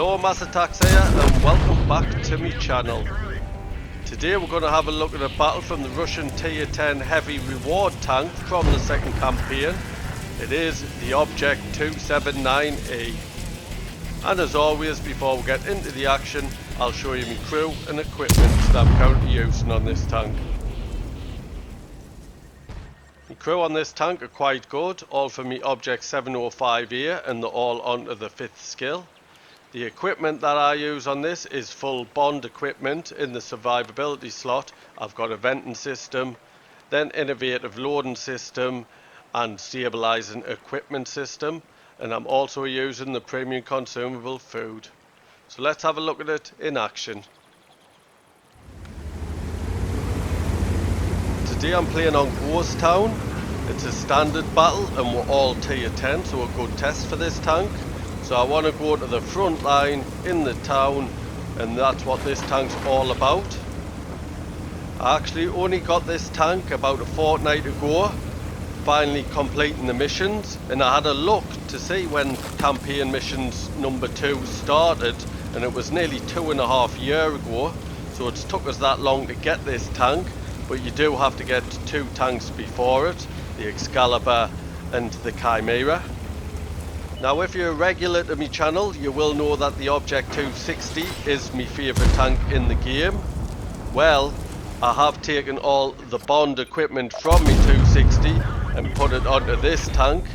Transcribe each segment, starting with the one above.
Hello, Mass Attacks here and welcome back to my channel. Today we're going to have a look at a battle from the Russian Tier 10 heavy reward tank from the second campaign. It is the Object 279E. And as always, before we get into the action, I'll show you my crew and equipment that I'm currently using on this tank. The crew on this tank are quite good, all from the Object 705E and they're all onto the 5th skill. The equipment that I use on this is full bond equipment. In the survivability slot I've got a venting system, then innovative loading system and stabilizing equipment system, and I'm also using the premium consumable food. So let's have a look at it in action. Today I'm playing on Ghost Town. It's a standard battle and we're all tier 10, so a good test for this tank. So I want to go to the front line in the town, and that's what this tank's all about. I actually only got this tank about a fortnight ago, finally completing the missions, and I had a look to see when campaign missions number 2 started, and it was nearly 2.5 years ago, so it's took us that long to get this tank. But you do have to get 2 tanks before it, the Excalibur and the Chimera. Now if you're a regular to my channel, you will know that the Object 260 is my favourite tank in the game. Well, I have taken all the bond equipment from my 260 and put it onto this tank,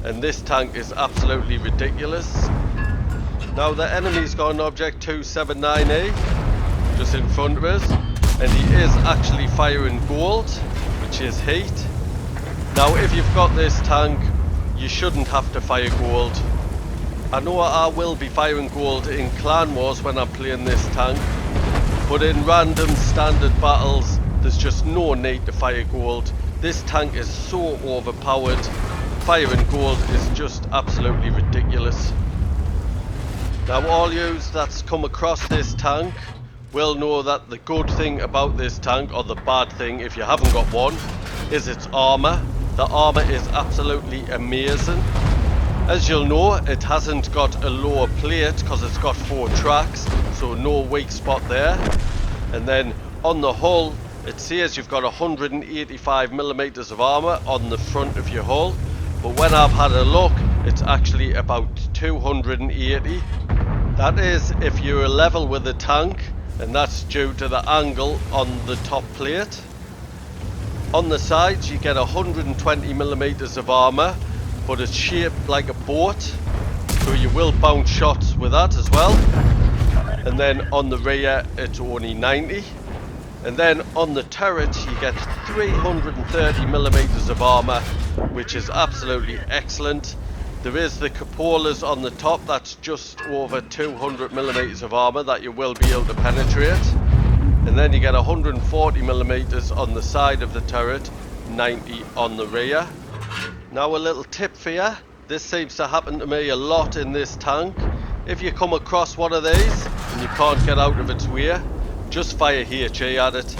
and this tank is absolutely ridiculous. Now the enemy's got an Object 279E just in front of us, and he is actually firing gold, which is heat. Now if you've got this tank, you shouldn't have to fire gold. I know I will be firing gold in clan wars when I'm playing this tank, but in random standard battles there's just no need to fire gold. This tank is so overpowered, firing gold is just absolutely ridiculous. Now all yous that's come across this tank will know that the good thing about this tank, or the bad thing if you haven't got one, is its armour. The armour is absolutely amazing. As you'll know, it hasn't got a lower plate because it's got 4 tracks, so no weak spot there. And then on the hull, it says you've got 185mm of armour on the front of your hull, but when I've had a look, it's actually about 280. That is if you're level with the tank, and that's due to the angle on the top plate. On the sides you get 120mm of armour, but it's shaped like a boat, so you will bounce shots with that as well. And then on the rear it's only 90. And then on the turret you get 330mm of armour, which is absolutely excellent. There is the cupolas on the top, that's just over 200mm of armour that you will be able to penetrate. And then you get 140mm on the side of the turret, 90 on the rear. Now a little tip for you, this seems to happen to me a lot in this tank. If you come across one of these and you can't get out of its way, just fire HE at it.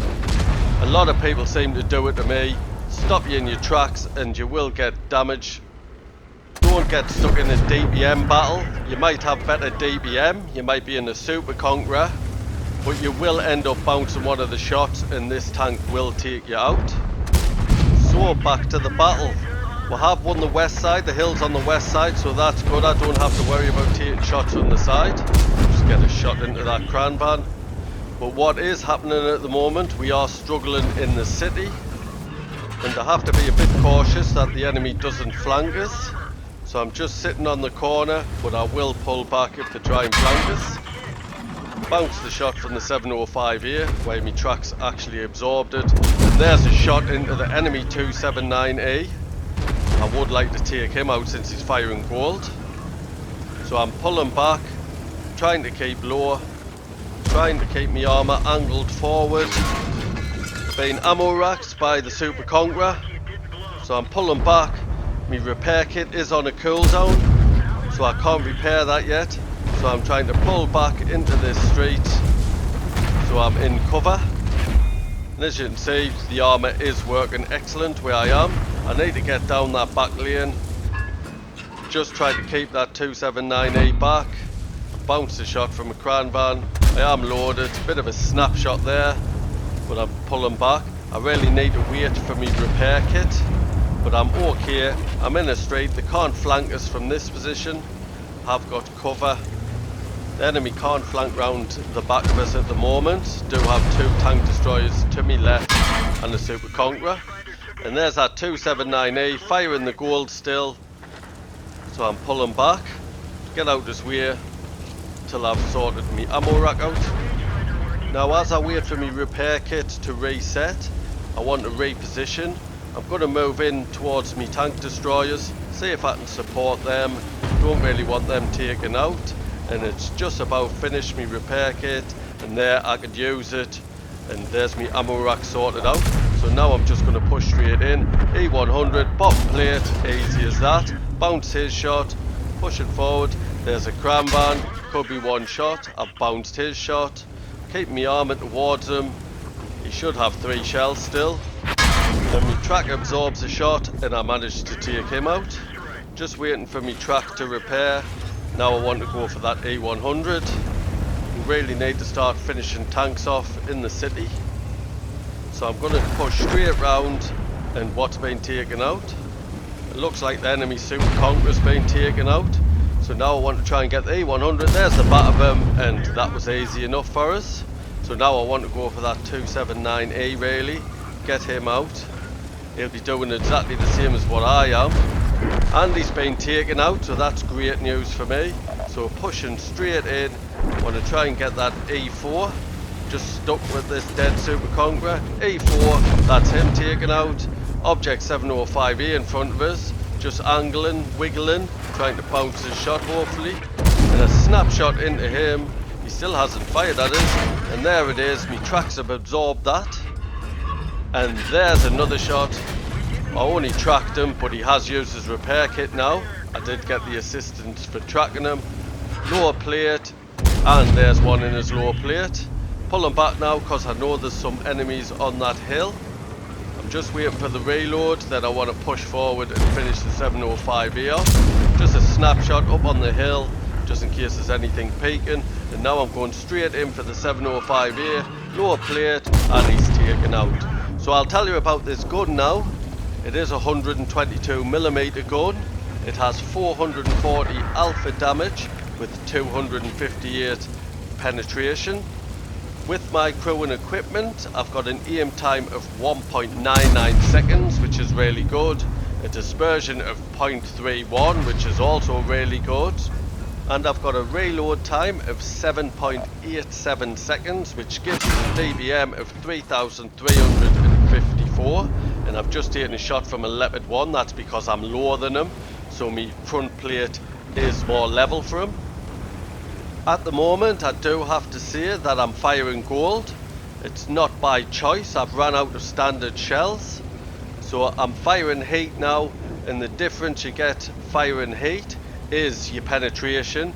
A lot of people seem to do it to me, stop you in your tracks and you will get damage. Don't get stuck in a DPM battle. You might have better DPM, you might be in a Super Conqueror, but you will end up bouncing one of the shots and this tank will take you out. So back to the battle. We have won the west side, the hill's on the west side, so that's good. I don't have to worry about taking shots from the side. Just get a shot into that cranban. But what is happening at the moment, we are struggling in the city, and I have to be a bit cautious that the enemy doesn't flank us. So I'm just sitting on the corner, but I will pull back if they try and flank us. Bounce the shot from the 705 here, where my tracks actually absorbed it. And there's a shot into the enemy 279E. I would like to take him out since he's firing gold. So I'm pulling back, trying to keep low, trying to keep my armour angled forward. Being ammo racked by the Super Conqueror. So I'm pulling back. My repair kit is on a cooldown, so I can't repair that yet. So I'm trying to pull back into this street, so I'm in cover. And as you can see, the armour is working excellent where I am. I need to get down that back lane. Just try to keep that 279E back. I've bounced a shot from a cran van. I am loaded, bit of a snapshot there, but I'm pulling back. I really need to wait for me repair kit, but I'm okay. I'm in a straight, they can't flank us from this position. Have got cover. The enemy can't flank round the back of us at the moment. Do have 2 tank destroyers to me left and a Super Conqueror. And there's that 279E firing the gold still. So I'm pulling back. Get out this way till I've sorted me ammo rack out. Now as I wait for me repair kit to reset, I want to reposition. I'm going to move in towards me tank destroyers, see if I can support them. Don't really want them taken out, and it's just about finished me repair kit, and there I could use it, and there's me ammo rack sorted out. So now I'm just going to push straight in. E100 bottom plate, easy as that. Bounce his shot, push it forward. There's a cram van, could be one shot. I've bounced his shot. Keep me armor towards him. He should have 3 shells still. Then my track absorbs a shot and I managed to take him out. Just waiting for me track to repair. Now I want to go for that E100. We really need to start finishing tanks off in the city. So I'm going to push straight round, and what's been taken out? It looks like the enemy Super Conqueror's been taken out. So now I want to try and get the E100. There's the bat of him, and that was easy enough for us. So now I want to go for that 279E really. Get him out. He'll be doing exactly the same as what I am. And he's been taken out, so that's great news for me. So pushing straight in. Want to try and get that E4. Just stuck with this dead Super Conqueror. E4, that's him taken out. Object 705E in front of us. Just angling, wiggling, trying to bounce his shot hopefully. And a snapshot into him. He still hasn't fired at us. And there it is, me tracks have absorbed that. And there's another shot. I only tracked him, but he has used his repair kit now. I did get the assistance for tracking him. Lower plate, and there's one in his lower plate. Pulling back now because I know there's some enemies on that hill. I'm just waiting for the reload, then I want to push forward and finish the 705E off. Just a snapshot up on the hill, just in case there's anything peeking. And now I'm going straight in for the 705E, lower plate, and he's taken out. So I'll tell you about this gun now. It is a 122mm gun. It has 440 alpha damage with 258 penetration. With my crew and equipment, I've got an aim time of 1.99 seconds, which is really good. A dispersion of 0.31, which is also really good. And I've got a reload time of 7.87 seconds, which gives us a DBM of 3,354. And I've just taken a shot from a Leopard 1, that's because I'm lower than him. So my front plate is more level for him. At the moment, I do have to say that I'm firing gold. It's not by choice, I've run out of standard shells. So I'm firing heat now, and the difference you get firing heat is your penetration.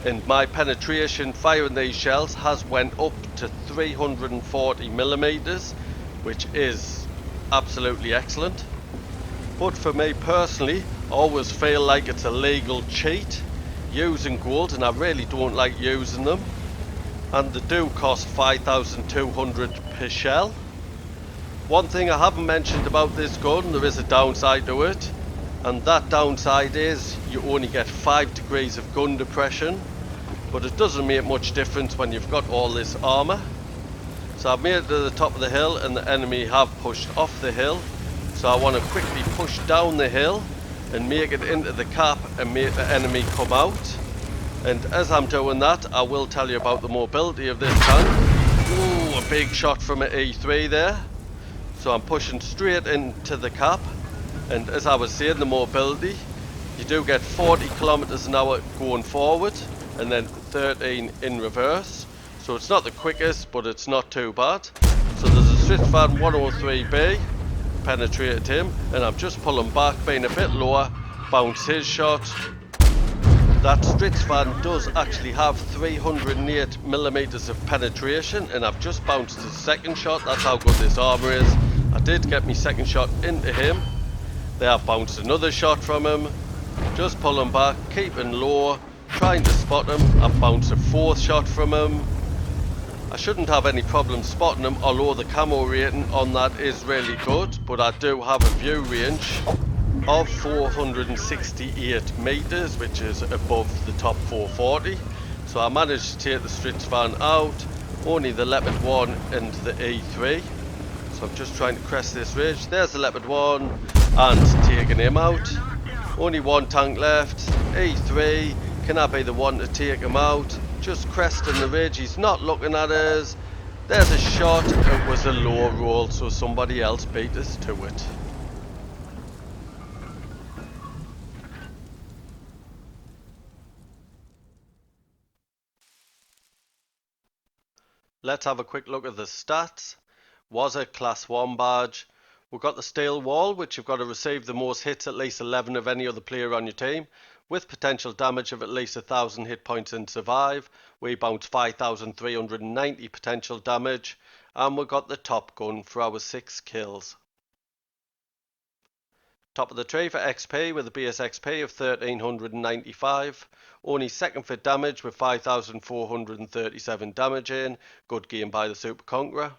And my penetration firing these shells has went up to 340mm, which is absolutely excellent. But for me personally, I always feel like it's a legal cheat using gold, and I really don't like using them, and they do cost 5,200 per shell. One thing I haven't mentioned about this gun, there is a downside to it, and that downside is you only get 5 degrees of gun depression, but it doesn't make much difference when you've got all this armor. So I've made it to the top of the hill and the enemy have pushed off the hill, so I want to quickly push down the hill and make it into the cap and make the enemy come out. And as I'm doing that, I will tell you about the mobility of this tank. Ooh, a big shot from an E3 there. So I'm pushing straight into the cap, and as I was saying, the mobility, you do get 40 kilometers an hour going forward and then 13 in reverse. So it's not the quickest, but it's not too bad. So there's a Stritzvan 103B, penetrated him, and I'm just pulling back, being a bit lower, bounce his shot. That Stritzvan does actually have 308mm of penetration, and I've just bounced his second shot. That's how good this armor is. I did get my second shot into him. There I've bounced another shot from him. Just pulling back, keeping low, trying to spot him. I've bounced a 4th shot from him. I shouldn't have any problem spotting him, although the camo rating on that is really good, but I do have a view range of 468 metres, which is above the top 440. So I managed to take the Stritz van out, only the Leopard 1 and the E3. So I'm just trying to crest this ridge. There's the Leopard 1 and taking him out. Only one tank left. E3, can I be the one to take him out? Just cresting the ridge, he's not looking at us. There's a shot, it was a low roll, so somebody else beat us to it. Let's have a quick look at the stats. Was a class 1 badge. We've got the steel wall, which you've got to receive the most hits, at least 11 of any other player on your team, with potential damage of at least 1,000 hit points and survive. We bounced 5,390 potential damage, and we've got the top gun for our 6 kills. Top of the tree for XP with a base XP of 1,395. Only second for damage with 5,437 damage in. Good game by the Super Conqueror.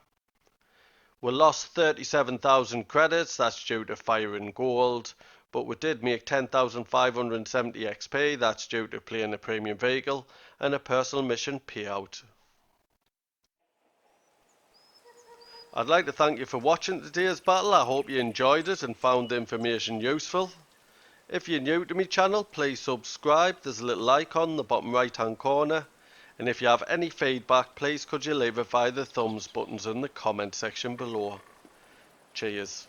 We lost 37,000 credits, that's due to fire and gold, but we did make 10,570 XP, that's due to playing a premium vehicle and a personal mission payout. I'd like to thank you for watching today's battle. I hope you enjoyed it and found the information useful. If you're new to my channel, please subscribe, there's a little icon in the bottom right hand corner. And if you have any feedback, please could you leave it via the thumbs buttons in the comment section below. Cheers.